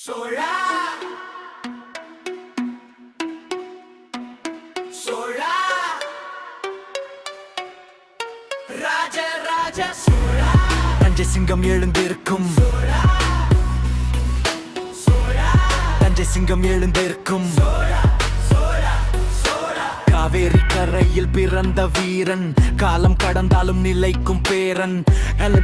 சோழா சோழா ராஜ ராஜ சோழா தஞ்சை சிங்கம் எழுந்திருக்கும் சோழா சோழா தஞ்சை சிங்கம் எழுந்திருக்கும் சோழா சோழா சோழா காவேரி கரையில் பிறந்த வீரன் காலம் கடந்தாலும் நிலைக்கும் பேரன்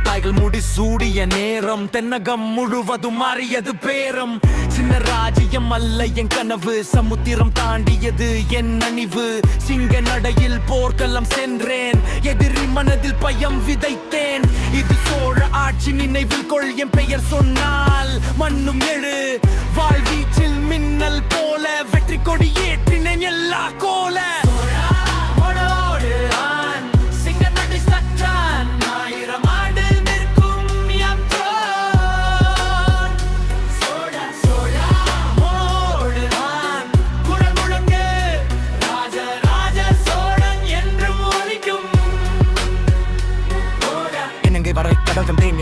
தாய்கள் முடி சூடிய நேரம் தென்னகம் முழுவதும் மாறியது பேரம் சின்ன ராஜ்யம் அல்ல என் கனவு சமுத்திரம் தாண்டியது என் அணிவு சிங்க நடையில் போர்க்களம் சென்றேன் எதிரி மனதில் பயம் விதைத்தேன் இது சோழ ஆட்சி நினைவில் கொள் என் பெயர் சொன்னால் மண்ணும் எழு வாழ்வீச்சில் மின்னல் போல வெற்றி கொடி ஏற்றினேன் எல்லா கோல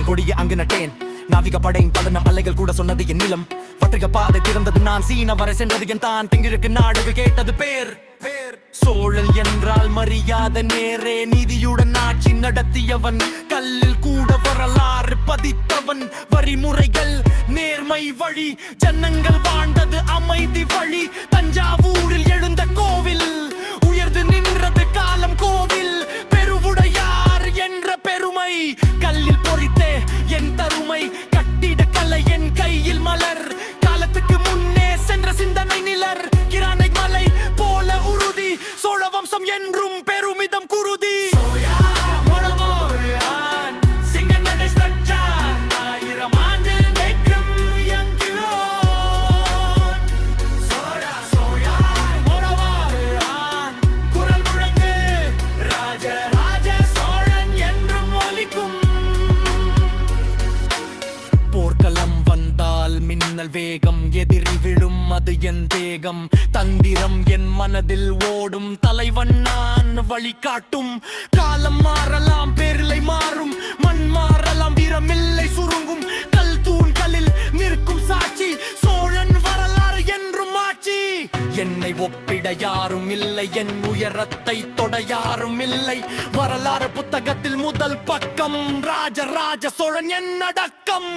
கொடிய அங்கு நட்டேன் நாவிக படையின் பதனம் அலைகள் கூட சொன்னது என் நிலம் பற்றிக பாதை திறந்தது நான் சீன வரை சென்றது என் தான் திங்கிற்கு நாடுகள் கேட்டது பேர் சோழல் என்றால் மரியாதை நேரே நீதியுடன் ஆட்சி நடத்தியவன் கல்லில் கூட வரலாறு பதித்தவன் வரிமுறைகள் நேர்மை வழி ஜனங்கள் வாழ்ந்தது அமைதி வழி தஞ்சாவூரில் எழுந்த கோவில் உயர்ந்து நின்றது காலம் கோவில் பெருவுடையார் என்ற பெருமை கல்லில் பொறித்தே என் தருமை கட்டிட கலை என் கையில் மலர் காலத்துக்கு முன்னே சென்ற சிந்தனை நிலர் கிரானை மலை போல உறுதி சோழ வம்சம் என்றும் பெருமிதம் குருதி மின்னல் வேகம் எதிரி விழும் அது என் தேகம் தந்திரம் என் மனதில் ஓடும் தலைவன் நான் வழிகாட்டும் காலம் மாறலாம் பேரிலை மாறும் மண் மாறலாம் வீரமில்லை சுருங்கும் கல் தூண்களில் நிற்கும் சாட்சி சோழன் வரலாறு என்றும் ஆட்சி என்னை ஒப்பிட யாரும் இல்லை என் உயரத்தை தொட யாரும் இல்லை வரலாறு புத்தகத்தில் முதல் பக்கம் ராஜ ராஜ சோழன் என் அடக்கம்